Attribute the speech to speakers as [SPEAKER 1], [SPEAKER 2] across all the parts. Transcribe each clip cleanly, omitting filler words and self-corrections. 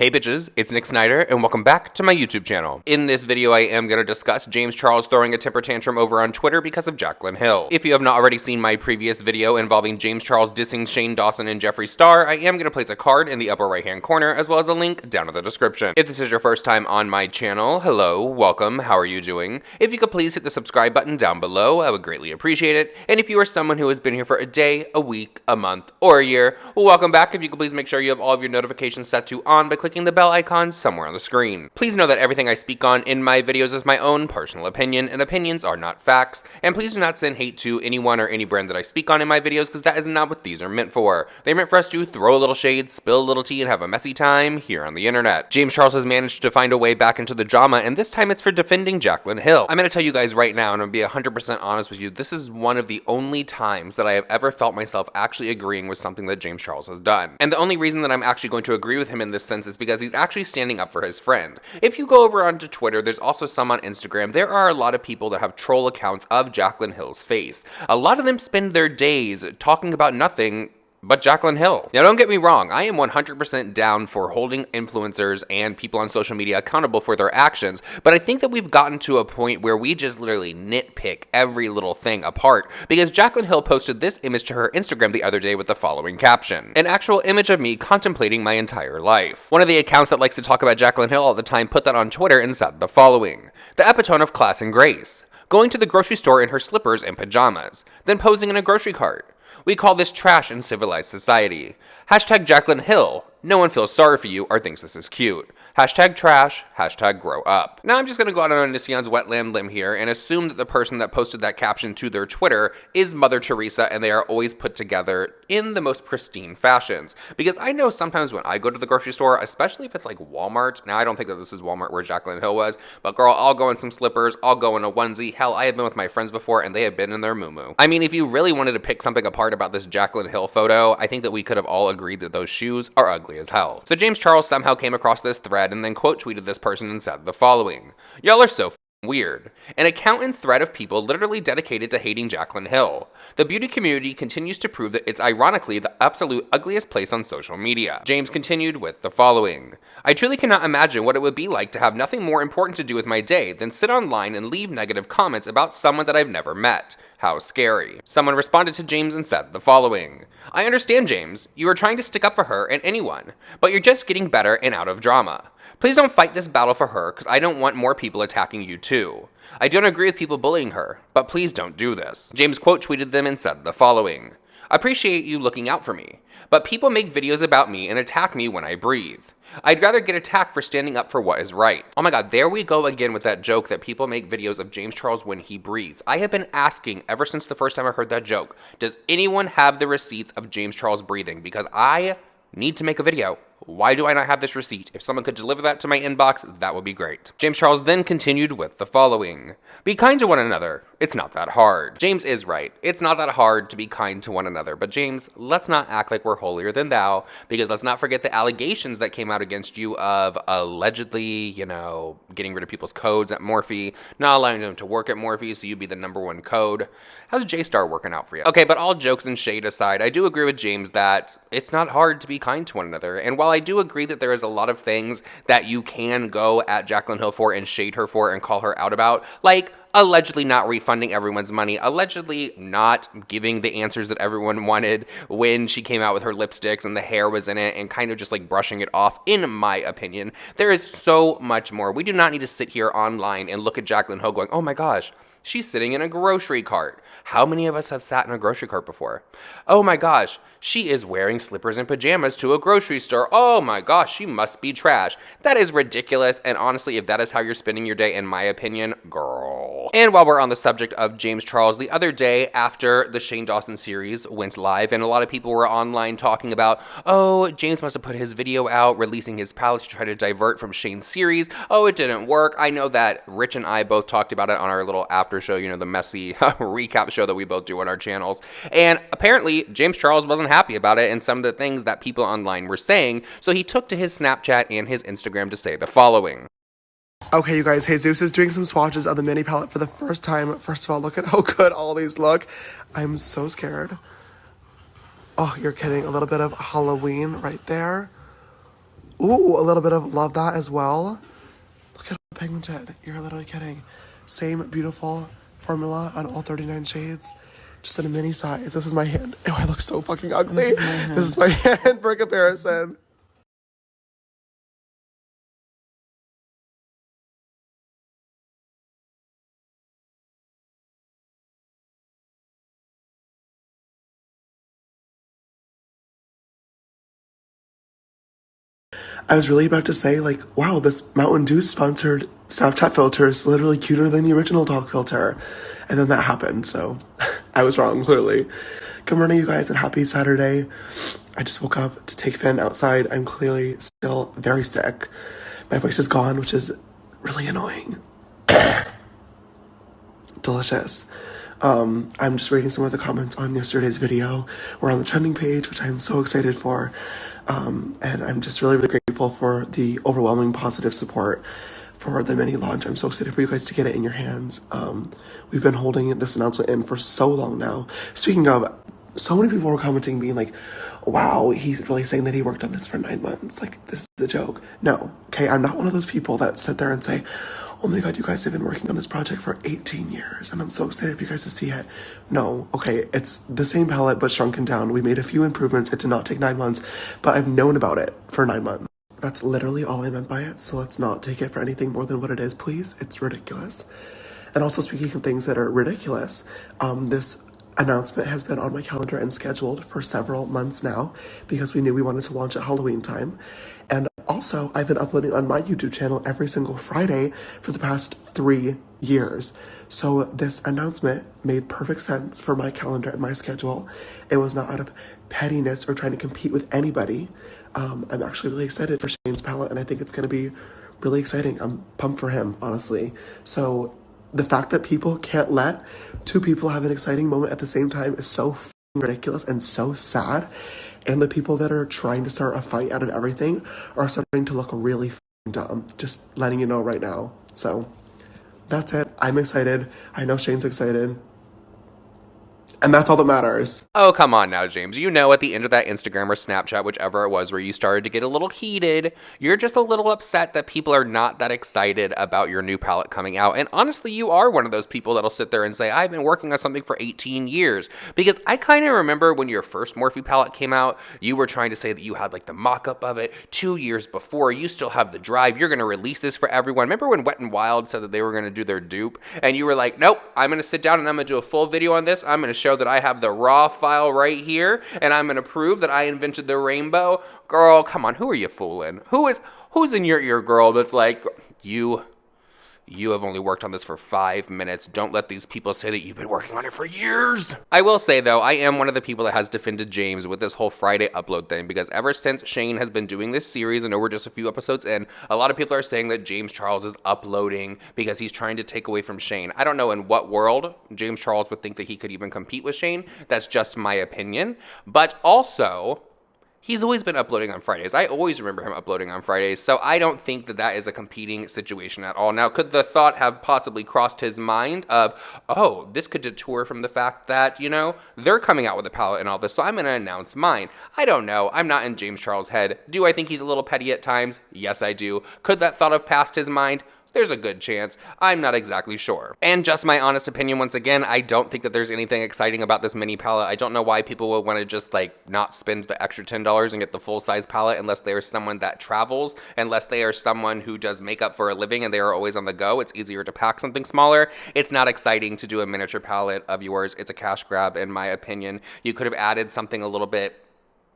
[SPEAKER 1] Hey bitches, it's Nick Snider, and welcome back to my YouTube channel. In this video, I am going to discuss James Charles throwing a temper tantrum over on Twitter because of Jacqueline Hill. If you have not already seen my previous video involving James Charles dissing Shane Dawson and Jeffree Star, I am going to place a card in the upper right hand corner as well as a link down in the description. If this is your first time on my channel, hello, welcome, how are you doing? If you could please hit the subscribe button down below, I would greatly appreciate it. And if you are someone who has been here for a day, a week, a month, or a year, welcome back. If you could please make sure you have all of your notifications set to on by clicking the bell icon somewhere on the screen. Please know that everything I speak on in my videos is my own personal opinion, and opinions are not facts, and please do not send hate to anyone or any brand that I speak on in my videos, because that is not what these are meant for. They're meant for us to throw a little shade, spill a little tea, and have a messy time here on the internet. James Charles has managed to find a way back into the drama, and this time it's for defending Jacqueline Hill. I'm going to tell you guys right now, and I'm going to be 100% honest with you, this is one of the only times that I have ever felt myself actually agreeing with something that James Charles has done. And the only reason that I'm actually going to agree with him in this sense is because he's actually standing up for his friend. If you go over onto Twitter, there's also some on Instagram, there are a lot of people that have troll accounts of Jacqueline Hill's face. A lot of them spend their days talking about nothing but Jacqueline Hill. Now don't get me wrong, I am 100% down for holding influencers and people on social media accountable for their actions, but I think that we've gotten to a point where we just literally nitpick every little thing apart, because Jacqueline Hill posted this image to her Instagram the other day with the following caption: an actual image of me contemplating my entire life. One of the accounts that likes to talk about Jacqueline Hill all the time put that on Twitter and said the following: the epitome of class and grace, going to the grocery store in her slippers and pajamas, then posing in a grocery cart. We call this trash in civilized society. Hashtag Jacqueline Hill. No one feels sorry for you or thinks this is cute. Hashtag trash, hashtag grow up. Now I'm just going to go out on Nissan's wetland limb here and assume that the person that posted that caption to their Twitter is Mother Teresa, and they are always put together in the most pristine fashions. Because I know sometimes when I go to the grocery store, especially if it's like Walmart, now I don't think that this is Walmart where Jacqueline Hill was, but girl, I'll go in some slippers, I'll go in a onesie. Hell, I have been with my friends before and they have been in their muumuu. I mean, if you really wanted to pick something apart about this Jacqueline Hill photo, I think that we could have all agreed that those shoes are ugly as hell. So James Charles somehow came across this thread and then quote tweeted this person and said the following: y'all are so weird. An account and thread of people literally dedicated to hating Jacqueline Hill. The beauty community continues to prove that it's ironically the absolute ugliest place on social media. James continued with the following: I truly cannot imagine what it would be like to have nothing more important to do with my day than sit online and leave negative comments about someone that I've never met. How scary. Someone responded to James and said the following: I understand, James. You are trying to stick up for her and anyone, but you're just getting better and out of drama. Please don't fight this battle for her, because I don't want more people attacking you too. I don't agree with people bullying her, but please don't do this. James quote tweeted them and said the following: I appreciate you looking out for me, but people make videos about me and attack me when I breathe. I'd rather get attacked for standing up for what is right. Oh my god, there we go again with that joke that people make videos of James Charles when he breathes. I have been asking ever since the first time I heard that joke, does anyone have the receipts of James Charles breathing? Because I need to make a video. Why do I not have this receipt? If someone could deliver that to my inbox, that would be great. James Charles then continued with the following: be kind to one another. It's not that hard. James is right. It's not that hard to be kind to one another. But James, let's not act like we're holier than thou, because let's not forget the allegations that came out against you of allegedly, getting rid of people's codes at Morphe, not allowing them to work at Morphe, so you'd be the #1 code. How's J-Star working out for you? Okay, but all jokes and shade aside, I do agree with James that it's not hard to be kind to one another. And while I do agree that there is a lot of things that you can go at Jacqueline Hill for and shade her for and call her out about, like allegedly not refunding everyone's money, allegedly not giving the answers that everyone wanted when she came out with her lipsticks and the hair was in it, and kind of just like brushing it off, in my opinion. There is so much more. We do not need to sit here online and look at Jacqueline Hill going, oh my gosh, she's sitting in a grocery cart. How many of us have sat in a grocery cart before? Oh my gosh, she is wearing slippers and pajamas to a grocery store. Oh my gosh, she must be trash. That is ridiculous, and honestly, if that is how you're spending your day, in my opinion, girl. And while we're on the subject of James Charles, the other day after the Shane Dawson series went live, and a lot of people were online talking about, oh, James must have put his video out releasing his palette to try to divert from Shane's series. Oh, it didn't work. I know that Rich and I both talked about it on our little after show, the messy recap show that we both do on our channels. And apparently, James Charles wasn't happy about it and some of the things that people online were saying, so he took to his Snapchat and his Instagram to say the following.
[SPEAKER 2] Okay, you guys, Jesus is doing some swatches of the mini palette for the first time. First of all, look at how good all these look. I'm so scared. Oh, you're kidding. A little bit of Halloween right there. Ooh, a little bit of love that as well. Look at how pigmented. You're literally kidding. Same beautiful formula on all 39 shades. Just in a mini size. This is my hand. Oh, I look so fucking ugly. This is my hand for comparison. I was really about to say, like, wow, this Mountain Dew sponsored Snapchat filter is literally cuter than the original dog filter. And then that happened, so I was wrong, clearly. Good morning, you guys, and happy Saturday. I just woke up to take Finn outside. I'm clearly still very sick. My voice is gone, which is really annoying. Delicious. I'm just reading some of the comments on yesterday's video. We're on the trending page, which I'm so excited for. And I'm just really, really grateful for the overwhelming positive support for the mini launch. I'm so excited for you guys to get it in your hands. We've been holding this announcement in for so long now. Speaking of, so many people were commenting being like, wow, he's really saying that he worked on this for 9 months. Like, this is a joke. No, okay, I'm not one of those people that sit there and say, oh my god, you guys have been working on this project for 18 years, and I'm so excited for you guys to see it. No, okay, it's the same palette, but shrunken down. We made a few improvements. It did not take 9 months, but I've known about it for 9 months. That's literally all I meant by it, so let's not take it for anything more than what it is, please. It's ridiculous. And also, speaking of things that are ridiculous, this announcement has been on my calendar and scheduled for several months now because we knew we wanted to launch at Halloween time. And also, I've been uploading on my YouTube channel every single Friday for the past 3 years. So this announcement made perfect sense for my calendar and my schedule. It was not out of pettiness or trying to compete with anybody. I'm actually really excited for Shane's palette, and I think it's going to be really exciting. I'm pumped for him, honestly. So the fact that people can't let two people have an exciting moment at the same time is so ridiculous and so sad. And the people that are trying to start a fight out of everything are starting to look really dumb. Just letting you know right now. So that's it. I'm excited. I know Shane's excited. And that's all that matters.
[SPEAKER 1] Oh, come on now, James. You know at the end of that Instagram or Snapchat, whichever it was, where you started to get a little heated, you're just a little upset that people are not that excited about your new palette coming out. And honestly, you are one of those people that'll sit there and say, I've been working on something for 18 years. Because I kind of remember when your first Morphe palette came out, you were trying to say that you had like the mock-up of it 2 years before. You still have the drive. You're going to release this for everyone. Remember when Wet n Wild said that they were going to do their dupe? And you were like, nope, I'm going to sit down and I'm going to do a full video on this. I'm going to show that I have the raw file right here, and I'm going to prove that I invented the rainbow. Girl, come on, who are you fooling? Who's in your ear, girl, that's like, you have only worked on this for 5 minutes. Don't let these people say that you've been working on it for years. I will say, though, I am one of the people that has defended James with this whole Friday upload thing, because ever since Shane has been doing this series, I know we're just a few episodes in, a lot of people are saying that James Charles is uploading because he's trying to take away from Shane. I don't know in what world James Charles would think that he could even compete with Shane. That's just my opinion. But also, he's always been uploading on Fridays. I always remember him uploading on Fridays, so I don't think that that is a competing situation at all. Now, could the thought have possibly crossed his mind of, oh, this could detour from the fact that, you know, they're coming out with a palette and all this, so I'm going to announce mine? I don't know. I'm not in James Charles' head. Do I think he's a little petty at times? Yes, I do. Could that thought have passed his mind? There's a good chance. I'm not exactly sure. And just my honest opinion, once again, I don't think that there's anything exciting about this mini palette. I don't know why people would want to just like not spend the extra $10 and get the full-size palette unless they are someone that travels, unless they are someone who does makeup for a living and they are always on the go. It's easier to pack something smaller. It's not exciting to do a miniature palette of yours. It's a cash grab, in my opinion. You could have added something a little bit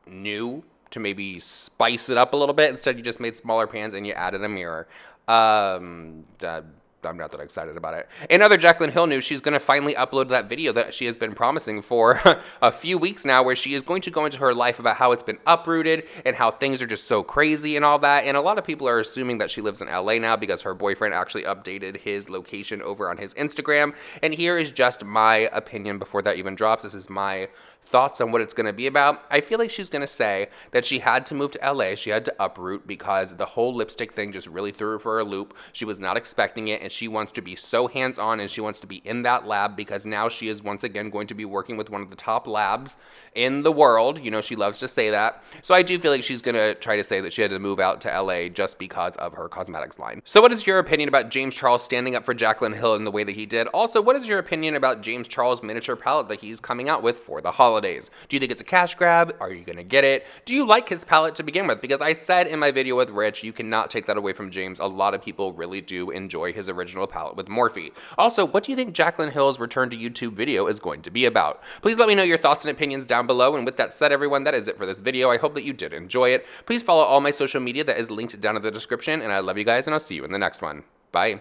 [SPEAKER 1] new to maybe spice it up a little bit. Instead, you just made smaller pans and you added a mirror. I'm not that excited about it. In other Jaclyn Hill news, she's going to finally upload that video that she has been promising for a few weeks now, where she is going to go into her life about how it's been uprooted and how things are just so crazy and all that. And a lot of people are assuming that she lives in LA now because her boyfriend actually updated his location over on his Instagram. And here is just my opinion before that even drops. This is my thoughts on what it's going to be about. I feel like she's going to say that she had to move to LA, she had to uproot because the whole lipstick thing just really threw her for a loop. She was not expecting it, and she wants to be so hands-on, and she wants to be in that lab because now she is once again going to be working with one of the top labs in the world. You know, she loves to say that. So I do feel like she's going to try to say that she had to move out to LA just because of her cosmetics line. So what is your opinion about James Charles standing up for Jaclyn Hill in the way that he did? Also, what is your opinion about James Charles' miniature palette that he's coming out with for the holidays? Do you think it's a cash grab? Are you going to get it? Do you like his palette to begin with? Because I said in my video with Rich, you cannot take that away from James. A lot of people really do enjoy his original palette with Morphe. Also, what do you think Jaclyn Hill's return to YouTube video is going to be about? Please let me know your thoughts and opinions down below. And with that said, everyone, that is it for this video. I hope that you did enjoy it. Please follow all my social media that is linked down in the description. And I love you guys, and I'll see you in the next one. Bye.